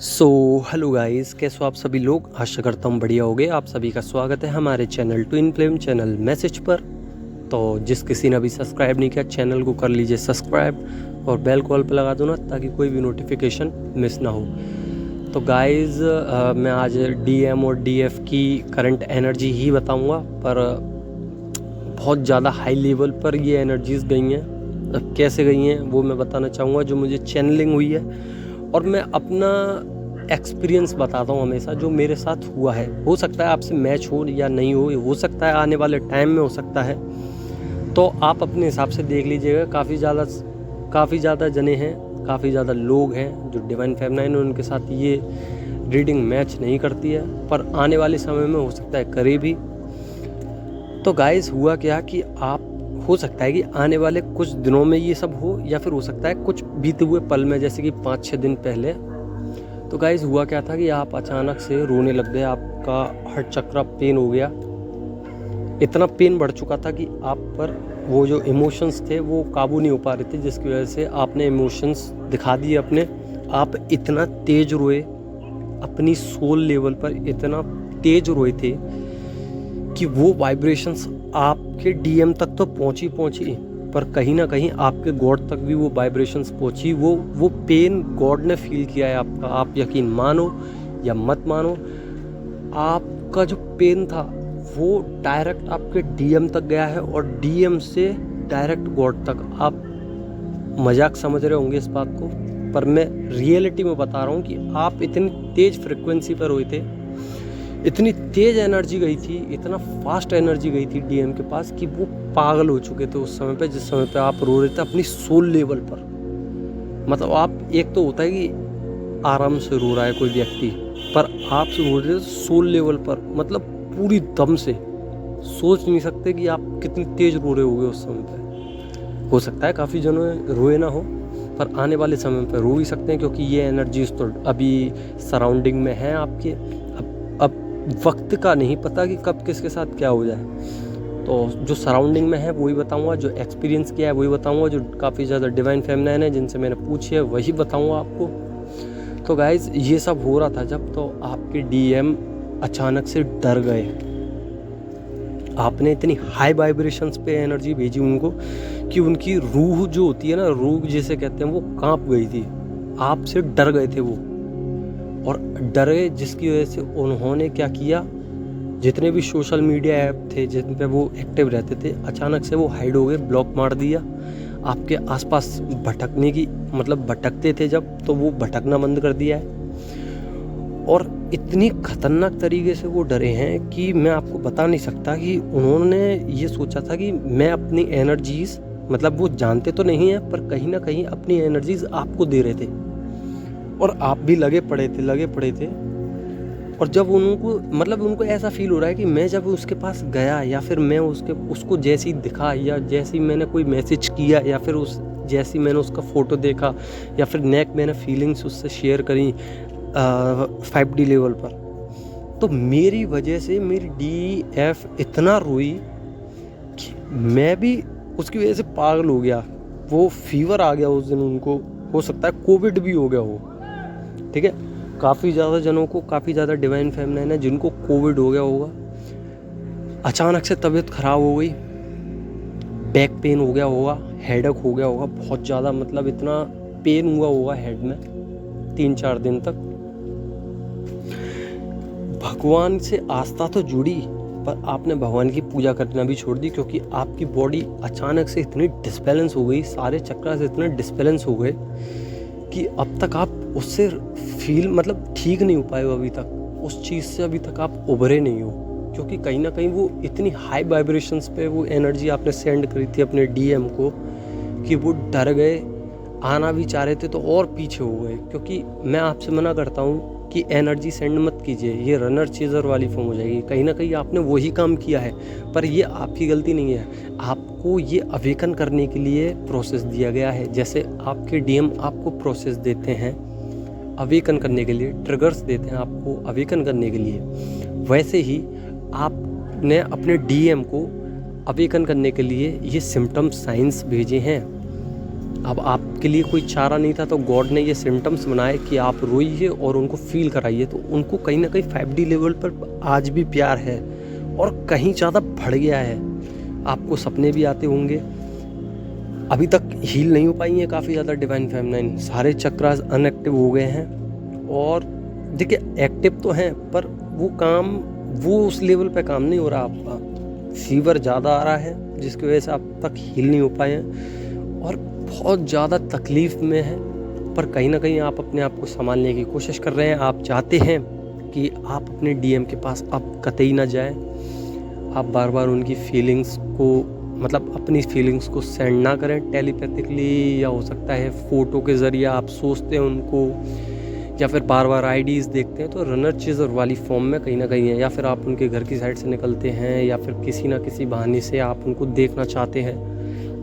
So hello guys, कैसे हो आप सभी लोग। आशा करता हूँ बढ़िया होगे। आप सभी का स्वागत है हमारे channel twin flame channel message पर। तो जिस किसी ने अभी सब्सक्राइब नहीं किया चैनल को कर लीजिए सब्सक्राइब और बेल कॉल पर लगा दो ना, ताकि कोई भी नोटिफिकेशन मिस ना हो। तो गाइस मैं आज डीएम और डीएफ की करंट एनर्जी ही बताऊँगा, पर बहुत ज़्यादा हाई लेवल पर ये एनर्जीज़ गई हैं। अब कैसे गई हैं वो मैं बताना चाहूँगा, जो मुझे चैनलिंग हुई है। और मैं अपना एक्सपीरियंस बताता हूँ हमेशा, जो मेरे साथ हुआ है। हो सकता है आपसे मैच हो या नहीं हो सकता है आने वाले टाइम में हो सकता है। तो आप अपने हिसाब से देख लीजिएगा। काफ़ी ज़्यादा जने हैं, काफ़ी ज़्यादा लोग हैं जो डिवाइन फेमिनाइन, उनके साथ ये रीडिंग मैच नहीं करती है, पर आने वाले समय में हो सकता है करे भी। तो गाइस हुआ क्या कि आप हो सकता है कि आने वाले कुछ दिनों में ये सब हो, या फिर हो सकता है कुछ बीते हुए पल में, जैसे कि 5-6 दिन पहले। तो गाइस हुआ क्या था कि आप अचानक से रोने लग गए, आपका हार्ट चक्र पेन हो गया। इतना पेन बढ़ चुका था कि आप पर वो जो इमोशंस थे वो काबू नहीं हो पा रहे थे, जिसकी वजह से आपने इमोशंस दिखा दिए अपने। आप इतना तेज रोए, अपनी सोल लेवल पर इतना तेज रोए थे कि वो वाइब्रेशंस आपके डीएम तक तो पहुंची, पर कहीं ना कहीं आपके गॉड तक भी वो वाइब्रेशंस पहुंची। वो पेन गॉड ने फील किया है आपका। आप यकीन मानो या मत मानो, आपका जो पेन था वो डायरेक्ट आपके डीएम तक गया है, और डीएम से डायरेक्ट गॉड तक। आप मजाक समझ रहे होंगे इस बात को, पर मैं रियलिटी में बता रहा हूँ कि आप इतनी तेज फ्रिक्वेंसी पर हुए थे, इतनी तेज एनर्जी गई थी, इतना फास्ट एनर्जी गई थी डीएम के पास कि वो पागल हो चुके थे उस समय पे, जिस समय पे आप रो रहे थे अपनी सोल लेवल पर। मतलब आप, एक तो होता है कि आराम से रो रहा है कोई व्यक्ति, पर आप रो रहे थे सोल लेवल पर, मतलब पूरी दम से। सोच नहीं सकते कि आप कितनी तेज रो रहे होगे उस समय पे। हो सकता है काफ़ी जनों रोए ना हो, पर आने वाले समय पे रो ही सकते हैं, क्योंकि ये एनर्जीज तो अभी सराउंडिंग में है आपके। अब वक्त का नहीं पता कि कब किसके साथ क्या हो जाए। तो जो सराउंडिंग में है वही बताऊंगा, जो एक्सपीरियंस किया है वही बताऊंगा, जो काफ़ी ज़्यादा डिवाइन फेमिनाइन है जिनसे मैंने पूछी है वही बताऊंगा आपको। तो गाइज ये सब हो रहा था जब, तो आपके डीएम अचानक से डर गए। आपने इतनी हाई वाइब्रेशंस पे एनर्जी भेजी उनको कि उनकी रूह जो होती है ना, रूह जिसे कहते हैं, वो कांप गई थी। आपसे डर गए थे वो, और डरे जिसकी वजह से उन्होंने क्या किया, जितने भी सोशल मीडिया ऐप थे जिन पे वो एक्टिव रहते थे, अचानक से वो हाइड हो गए, ब्लॉक मार दिया। आपके आसपास भटकने की, मतलब भटकते थे जब, तो वो भटकना बंद कर दिया है। और इतनी खतरनाक तरीके से वो डरे हैं कि मैं आपको बता नहीं सकता। कि उन्होंने ये सोचा था कि मैं अपनी एनर्जीज, मतलब वो जानते तो नहीं है, पर कहीं ना कहीं अपनी एनर्जीज आपको दे रहे थे, और आप भी लगे पड़े थे। और जब उनको, मतलब उनको ऐसा फील हो रहा है कि मैं जब उसके पास गया, या फिर मैं उसको जैसे ही दिखा, या जैसे ही मैंने कोई मैसेज किया, या फिर जैसे ही मैंने उसका फ़ोटो देखा, या फिर मैंने फीलिंग्स उससे शेयर करी 5D लेवल पर, तो मेरी वजह से मेरी डीएफ इतना रोई कि मैं भी उसकी वजह से पागल हो गया। वो फीवर आ गया उस दिन उनको, हो सकता है कोविड भी हो गया हो, ठीक है। काफ़ी ज़्यादा जनों को, काफ़ी ज़्यादा डिवाइन फेमिनाइन है जिनको कोविड हो गया होगा। अचानक से तबीयत ख़राब हो गई, बैक पेन हो गया होगा, हेडेक हो गया होगा बहुत ज़्यादा, मतलब इतना पेन हुआ होगा हेड में 3-4 दिन तक। भगवान से आस्था तो जुड़ी, पर आपने भगवान की पूजा करना भी छोड़ दी, क्योंकि आपकी बॉडी अचानक से इतनी डिसबैलेंस हो गई, सारे चक्र से इतने डिसबैलेंस हो गए कि अब तक आप उससे मतलब ठीक नहीं हो पाए हो अभी तक। उस चीज़ से अभी तक आप उभरे नहीं हो, क्योंकि कहीं ना कहीं वो इतनी हाई वाइब्रेशंस पे वो एनर्जी आपने सेंड करी थी अपने डीएम को, कि वो डर गए। आना भी चाह रहे थे तो और पीछे हो गए। क्योंकि मैं आपसे मना करता हूँ कि एनर्जी सेंड मत कीजिए, ये रनर चेजर वाली फॉर्म हो जाएगी। कहीं ना कहीं आपने वही काम किया है, पर ये आपकी गलती नहीं है। आपको ये अवेकन करने के लिए प्रोसेस दिया गया है। जैसे आपके डीएम आपको प्रोसेस देते हैं अवेकन करने के लिए, ट्रिगर्स देते हैं आपको अवेकन करने के लिए, वैसे ही आपने अपने डीएम को अवेकन करने के लिए ये सिम्टम्स साइंस भेजे हैं। अब आपके लिए कोई चारा नहीं था, तो गॉड ने ये सिम्टम्स बनाए कि आप रोइए और उनको फील कराइए। तो उनको कहीं ना कहीं 5D लेवल पर आज भी प्यार है और कहीं ज़्यादा बढ़ गया है। आपको सपने भी आते होंगे। अभी तक हील नहीं हो पाई हैं काफ़ी ज़्यादा डिवाइन फेमिनाइन, सारे चक्रास अनएक्टिव हो गए हैं। और देखिए एक्टिव तो हैं, पर वो उस लेवल पे काम नहीं हो रहा आपका। फीवर ज़्यादा आ रहा है जिसकी वजह से आप तक हील नहीं हो पाए हैं और बहुत ज़्यादा तकलीफ़ में है। पर कहीं ना कहीं आप अपने आप को संभालने की कोशिश कर रहे हैं। आप चाहते हैं कि आप अपने डीएम के पास अब कतई ना जाएं। आप बार बार उनकी फीलिंग्स को, मतलब अपनी फीलिंग्स को सेंड ना करें टेलीपैथिकली, या हो सकता है फ़ोटो के ज़रिए आप सोचते हैं उनको, या फिर बार बार आईडीज़ देखते हैं तो रनर चेज़र वाली फॉर्म में कहीं ना कहीं है। या फिर आप उनके घर की साइड से निकलते हैं, या फिर किसी ना किसी बहाने से आप उनको देखना चाहते हैं।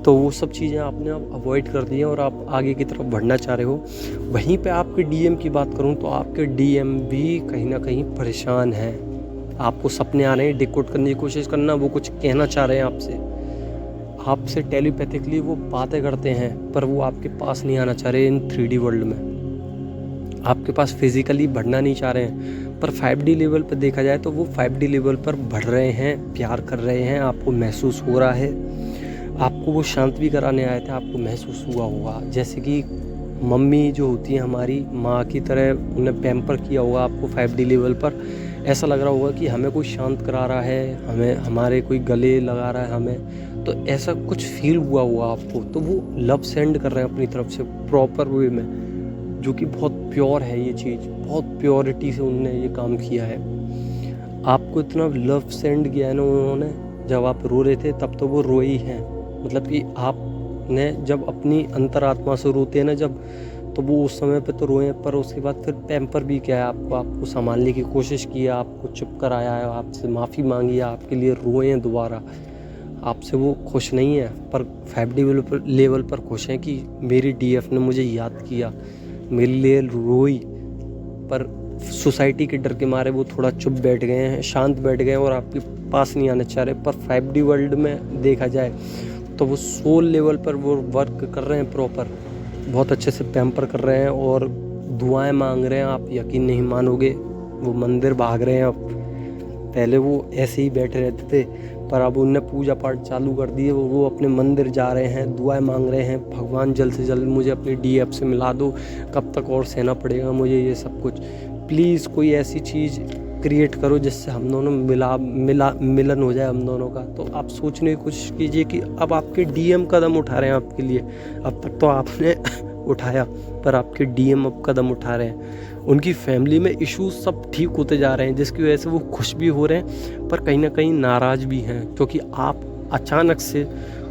तो वो सब चीज़ें आपने अब अवॉइड कर दी हैं और आप आगे की तरफ बढ़ना चाह रहे हो। वहीं पे आपके डीएम की बात करूँ तो आपके डीएम भी कहीं ना कहीं परेशान हैं। आपको सपने आ रहे हैं, डिकोड करने की कोशिश करना, वो कुछ कहना चाह रहे हैं आपसे टेलीपैथिकली वो बातें करते हैं, पर वो आपके पास नहीं आना चाह रहे इन 3D वर्ल्ड में। आपके पास फिज़िकली बढ़ना नहीं चाह रहे हैं, पर 5D लेवल पर देखा जाए तो वो 5D लेवल पर बढ़ रहे हैं, प्यार कर रहे हैं। आपको महसूस हो रहा है। आपको वो शांत भी कराने आए थे, आपको महसूस हुआ होगा। जैसे कि मम्मी जो होती है हमारी माँ की तरह, उन्हें पैम्पर किया होगा आपको 5D लेवल पर। ऐसा लग रहा होगा कि हमें कोई शांत करा रहा है, हमें हमारे कोई गले लगा रहा है हमें, तो ऐसा कुछ फील हुआ होगा आपको। तो वो लव सेंड कर रहे हैं अपनी तरफ से प्रॉपर वे में, जो कि बहुत प्योर है ये चीज़, बहुत प्योरिटी से उन्होंने ये काम किया है। आपको इतना लव सेंड किया है ना उन्होंने। जब आप रो रहे थे तब तो वो रोई हैं, मतलब कि आपने जब अपनी अंतरात्मा से रोते हैं ना जब, तो वो उस समय पे तो रोए, पर उसके बाद फिर पैम्पर भी किया है आपको संभालने की कोशिश की है, आपको चुप कराया है, आपसे माफ़ी मांगी है, आपके लिए रोए हैं दोबारा। आपसे वो खुश नहीं है, पर 5D लेवल पर खुश हैं कि मेरी डीएफ ने मुझे याद किया, मेरे लिए रोई। पर सोसाइटी के डर के मारे वो थोड़ा चुप बैठ गए हैं, शांत बैठ गए हैं और आपके पास नहीं आना चाह रहे। पर 5D वर्ल्ड में देखा जाए तो वो सोल लेवल पर वो वर्क कर रहे हैं प्रॉपर, बहुत अच्छे से पैम्पर कर रहे हैं और दुआएं मांग रहे हैं। आप यकीन नहीं मानोगे, वो मंदिर भाग रहे हैं अब। पहले वो ऐसे ही बैठे रहते थे, पर अब उनने पूजा पाठ चालू कर दिए। वो अपने मंदिर जा रहे हैं, दुआएं मांग रहे हैं, भगवान जल्द से जल्द मुझे अपनी डीएफ से मिला दो, कब तक और सहना पड़ेगा मुझे ये सब कुछ। प्लीज़ कोई ऐसी चीज़ क्रिएट करो जिससे हम दोनों मिलन हो जाए हम दोनों का। तो आप सोचने की कोशिश कीजिए कि अब आपके डीएम कदम उठा रहे हैं आपके लिए। अब तक तो आपने उठाया, पर आपके डीएम अब कदम उठा रहे हैं। उनकी फैमिली में इश्यूज सब ठीक होते जा रहे हैं, जिसकी वजह से वो खुश भी हो रहे हैं, पर कहीं ना कहीं नाराज़ भी हैं, क्योंकि आप अचानक से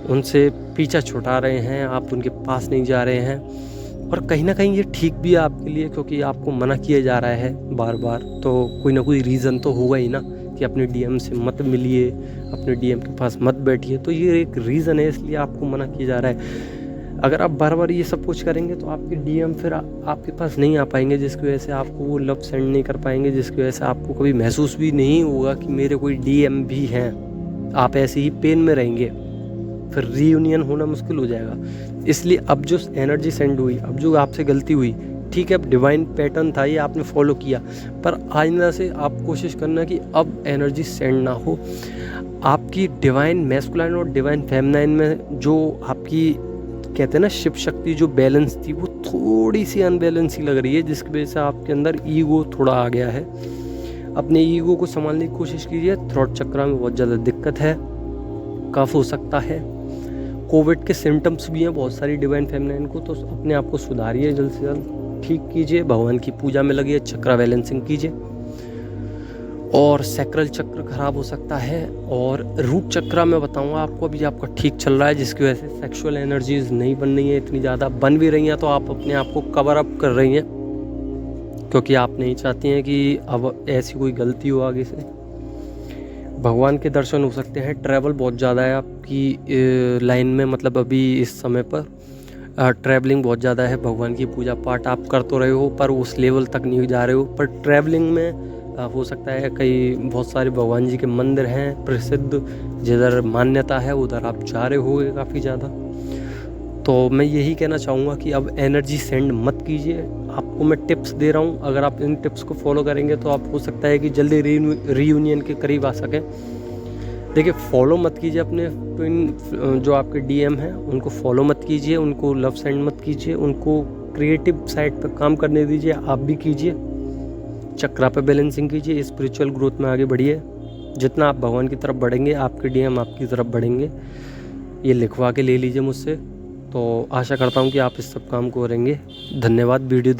उनसे पीछा छुड़ा रहे हैं, आप उनके पास नहीं जा रहे हैं। और कहीं ना कहीं ये ठीक भी है आपके लिए, क्योंकि आपको मना किया जा रहा है बार बार, तो कोई ना कोई रीज़न तो होगा ही ना कि अपने डीएम से मत मिलिए, अपने डीएम के पास मत बैठिए। तो ये एक रीज़न है, इसलिए आपको मना किया जा रहा है। अगर आप बार बार ये सब कुछ करेंगे तो आपके डीएम फिर आपके पास नहीं आ पाएंगे, जिसकी वजह से आपको वो लव सेंड नहीं कर पाएंगे, जिसकी वजह से आपको कभी महसूस भी नहीं होगा कि मेरे कोई डीएम भी हैं। आप ऐसे ही पेन में रहेंगे, फिर रीयूनियन होना मुश्किल हो जाएगा। इसलिए अब जो एनर्जी सेंड हुई, अब जो आपसे गलती हुई, ठीक है, अब डिवाइन पैटर्न था ये, आपने फॉलो किया, पर आइंदा से आप कोशिश करना कि अब एनर्जी सेंड ना हो। आपकी डिवाइन मैस्कुलाइन और डिवाइन फेमिनाइन में जो आपकी कहते हैं ना शिव शक्ति जो बैलेंस थी, वो थोड़ी सी अनबैलेंस ही लग रही है, जिसकी वजह से आपके अंदर ईगो थोड़ा आ गया है। अपने ईगो को संभालने की कोशिश कीजिए। थ्रोट चक्र में बहुत ज़्यादा दिक्कत है, कफ हो सकता है, कोविड के सिम्टम्स भी हैं बहुत सारी डिवाइन फेमिनाइन को। तो अपने आप को सुधारिए, जल्द से जल्द ठीक कीजिए, भगवान की पूजा में लगिए, चक्र बैलेंसिंग कीजिए। और सैक्रल चक्र खराब हो सकता है, और रूट चक्र मैं बताऊंगा आपको, अभी आपका ठीक चल रहा है, जिसकी वजह से सेक्सुअल एनर्जीज नहीं बन रही हैं इतनी ज़्यादा, बन भी रही हैं तो आप अपने आप को कवर अप कर रही हैं, क्योंकि आप नहीं चाहती हैं कि अब ऐसी कोई गलती हो आगे से। भगवान के दर्शन हो सकते हैं। ट्रैवल बहुत ज़्यादा है आपकी लाइन में, मतलब अभी इस समय पर ट्रैवलिंग बहुत ज़्यादा है। भगवान की पूजा पाठ आप कर तो रहे हो, पर उस लेवल तक नहीं जा रहे हो। पर ट्रैवलिंग में हो सकता है कई बहुत सारे भगवान जी के मंदिर हैं प्रसिद्ध, जिधर मान्यता है उधर आप जा रहे होगे काफ़ी ज़्यादा। तो मैं यही कहना चाहूँगा कि अब एनर्जी सेंड मत कीजिए। आपको मैं टिप्स दे रहा हूँ, अगर आप इन टिप्स को फॉलो करेंगे तो आप हो सकता है कि जल्दी रीयूनियन के करीब आ सकें। देखिए, फॉलो मत कीजिए अपने ट्विन जो आपके डीएम हैं उनको फॉलो मत कीजिए, उनको लव सेंड मत कीजिए, उनको क्रिएटिव साइड पर काम करने दीजिए, आप भी कीजिए। चक्रा पे बैलेंसिंग कीजिए, स्पिरिचुअल ग्रोथ में आगे बढ़िए। जितना आप भगवान की तरफ बढ़ेंगे आपके डीएम आपकी तरफ बढ़ेंगे। ये लिखवा के ले लीजिए मुझसे। तो आशा करता हूँ कि आप इस सब काम को करेंगे। धन्यवाद वीडियो